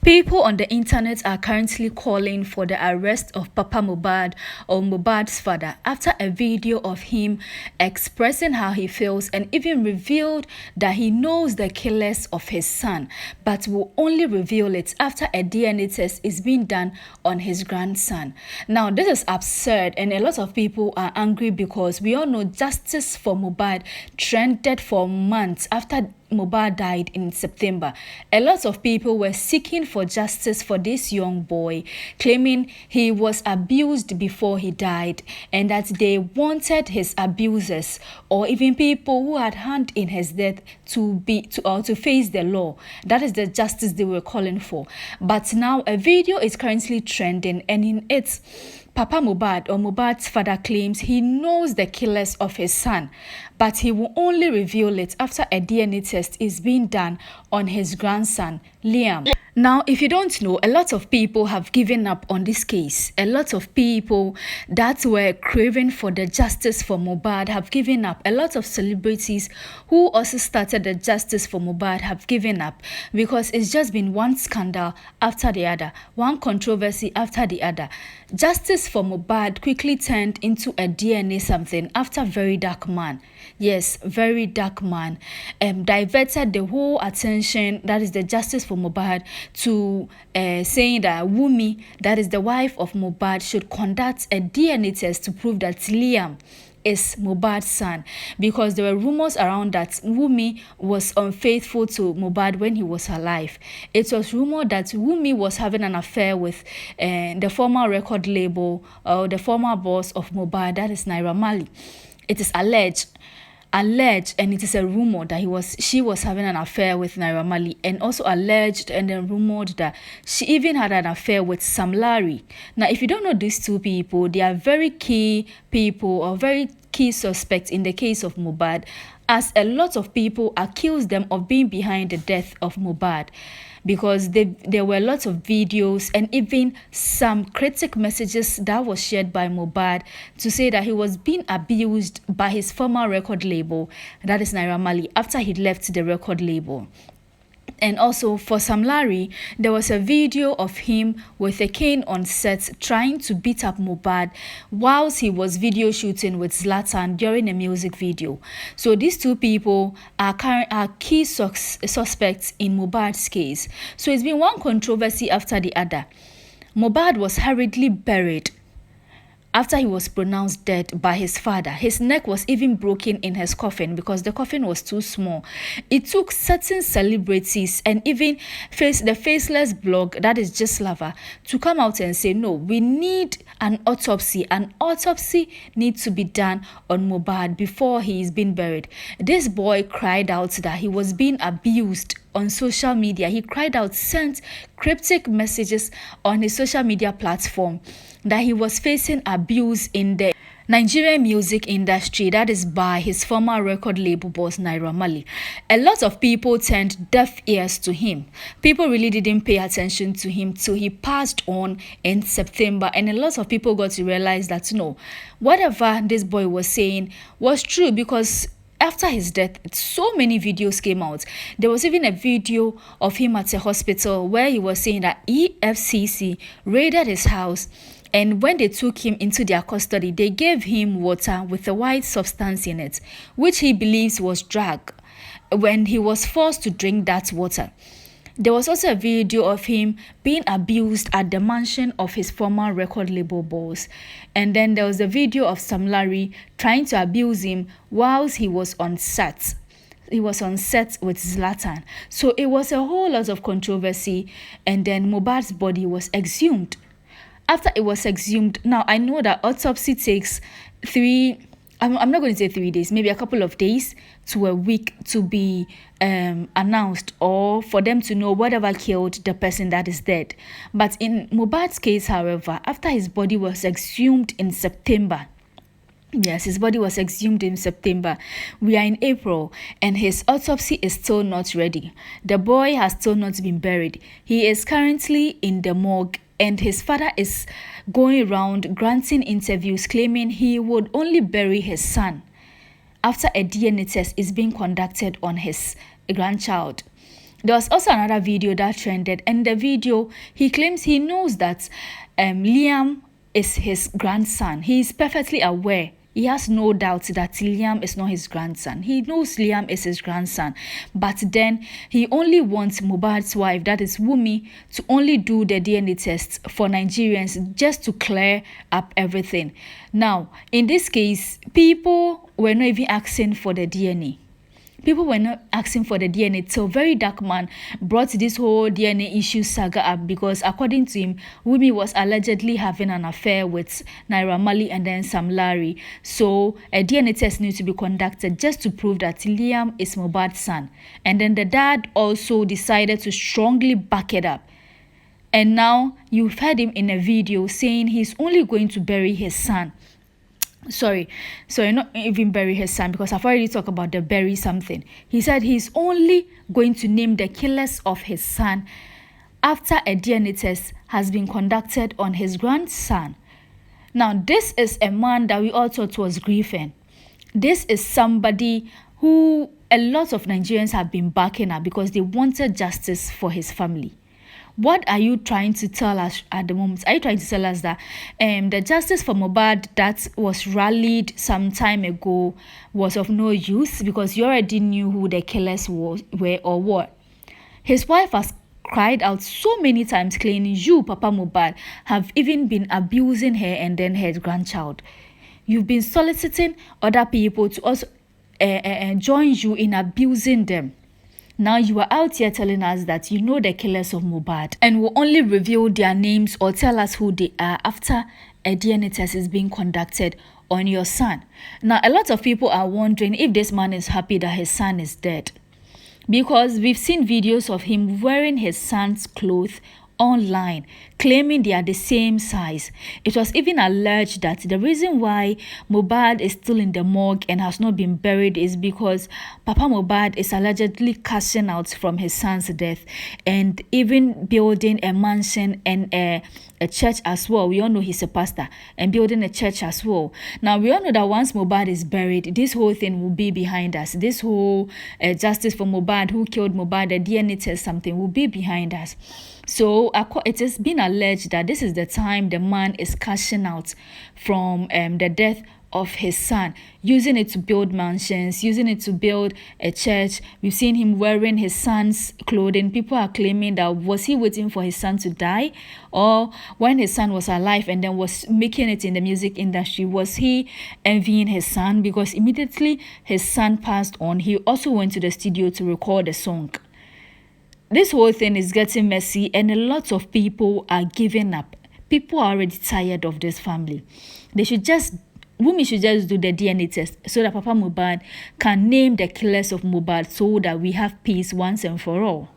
People on the internet are currently calling for the arrest of Papa Muad or Mohbad's father after a video of him expressing how he feels and even revealed that he knows the killers of his son, but will only reveal it after a DNA test is being done on his grandson. Now, this is absurd and a lot of people are angry because we all know justice for Mohbad trended for months after Mohbad died in September. A lot of people were seeking for justice for this young boy, claiming he was abused before he died and that they wanted his abusers or even people who had hand in his death to face the law. That is the justice they were calling for. But now a video is currently trending, and in it, Papa Muad or Mohbad's father claims he knows the killers of his son, but he will only reveal it after a DNA test is being done on his grandson, Liam. Now, if you don't know, a lot of people have given up on this case. A lot of people that were craving for the justice for Mohbad have given up. A lot of celebrities who also started the justice for Mohbad have given up because it's just been one scandal after the other, one controversy after the other. Justice for Mohbad quickly turned into a DNA something after Very Dark Man. Yes, Very Dark Man diverted the whole attention, that is the justice for Mohbad, to saying that Wunmi, that is the wife of Mohbad, should conduct a DNA test to prove that Liam is Mohbad's son, because there were rumors around that Wunmi was unfaithful to Mohbad when he was alive. It was rumored that Wunmi was having an affair with the former record label or the former boss of Mohbad, that is Naira Marley. It is alleged, and it is a rumor that she was having an affair with Naira Marley, and also alleged and then rumored that she even had an affair with Sam Larry. Now, if you don't know these two people, they are very key people or very key suspects in the case of Mohbad, as a lot of people accuse them of being behind the death of Mohbad, because there were lots of videos and even some critic messages that was shared by Mohbad to say that he was being abused by his former record label, that is Naira Marley, after he left the record label. And also for Sam Larry, there was a video of him with a cane on set trying to beat up Mohbad whilst he was video shooting with Zlatan during a music video. So these two people are key suspects in Mohbad's case. So it's been one controversy after the other. Mohbad was hurriedly buried after he was pronounced dead by his father. His neck was even broken in his coffin because the coffin was too small. It took certain celebrities and even the faceless blog, that is Just Lover, to come out and say, no, we need an autopsy. An autopsy needs to be done on Mohbad before he is being buried. This boy cried out that he was being abused on social media. He cried out, sent cryptic messages on his social media platform that he was facing abuse in the Nigerian music industry, that is by his former record label boss Naira Marley. A lot of people turned deaf ears to him. People really didn't pay attention to him till he passed on in September, and a lot of people got to realize that no, whatever this boy was saying was true, because after his death, so many videos came out. There was even a video of him at a hospital where he was saying that EFCC raided his house, and when they took him into their custody, they gave him water with a white substance in it, which he believes was drug, when he was forced to drink that water. There was also a video of him being abused at the mansion of his former record label boss. And then there was a video of Sam Larry trying to abuse him whilst he was on set. He was on set with Zlatan. So it was a whole lot of controversy. And then Mohbad's body was exhumed. After it was exhumed, now I know that autopsy takes I'm not going to say 3 days, maybe a couple of days to a week to be announced, or for them to know whatever killed the person that is dead. But in Mohbad's case, however, after his body was exhumed in September, yes, his body was exhumed in September. We are in April and his autopsy is still not ready. The boy has still not been buried. He is currently in the morgue, and his father is going around granting interviews claiming he would only bury his son after a DNA test is being conducted on his grandchild. There was also another video that trended, and the video, he claims he knows that Liam is his grandson. He is perfectly aware. He has no doubt that Liam is not his grandson. He knows Liam is his grandson. But then he only wants Mohbad's wife, that is Wunmi, to only do the DNA tests for Nigerians just to clear up everything. Now, in this case, people were not even asking for the DNA. People were not asking for the DNA till Very Dark Man brought this whole DNA issue saga up, because according to him, Wunmi was allegedly having an affair with Naira Marley and then Sam Larry. So a DNA test needs to be conducted just to prove that Liam is Mohbad's son. And then the dad also decided to strongly back it up. And now you've heard him in a video saying he's only going to bury his son. Sorry, not even bury his son, because I've already talked about the bury something. He said he's only going to name the killers of his son after a DNA test has been conducted on his grandson. Now, this is a man that we all thought was grieving. This is somebody who a lot of Nigerians have been backing up because they wanted justice for his family. What are you trying to tell us at the moment? Are you trying to tell us that the justice for Mohbad that was rallied some time ago was of no use because you already knew who the killers were or what? His wife has cried out so many times claiming you, Papa Muad, have even been abusing her and then her grandchild. You've been soliciting other people to also join you in abusing them. Now you are out here telling us that you know the killers of Mohbad and will only reveal their names or tell us who they are after a DNA test is being conducted on your son. Now, a lot of people are wondering if this man is happy that his son is dead, because we've seen videos of him wearing his son's clothes online, claiming they are the same size. It was even alleged that the reason why Mohbad is still in the morgue and has not been buried is because Papa Muad is allegedly cashing out from his son's death and even building a mansion and a church as well. We all know he's a pastor, and building a church as well. Now, we all know that once Mohbad is buried, this whole thing will be behind us. This whole justice for Mohbad, who killed Mohbad, the DNA test, something will be behind us. So it has been alleged that this is the time the man is cashing out from the death of his son, using it to build mansions, using it to build a church. We've seen him wearing his son's clothing. People are claiming that was he waiting for his son to die, or when his son was alive and then was making it in the music industry, was he envying his son? Because immediately his son passed on, he also went to the studio to record a song. This whole thing is getting messy and a lot of people are giving up. People are already tired of this family. Wunmi should just do the DNA test so that Papa Muad can name the killers of Mohbad so that we have peace once and for all.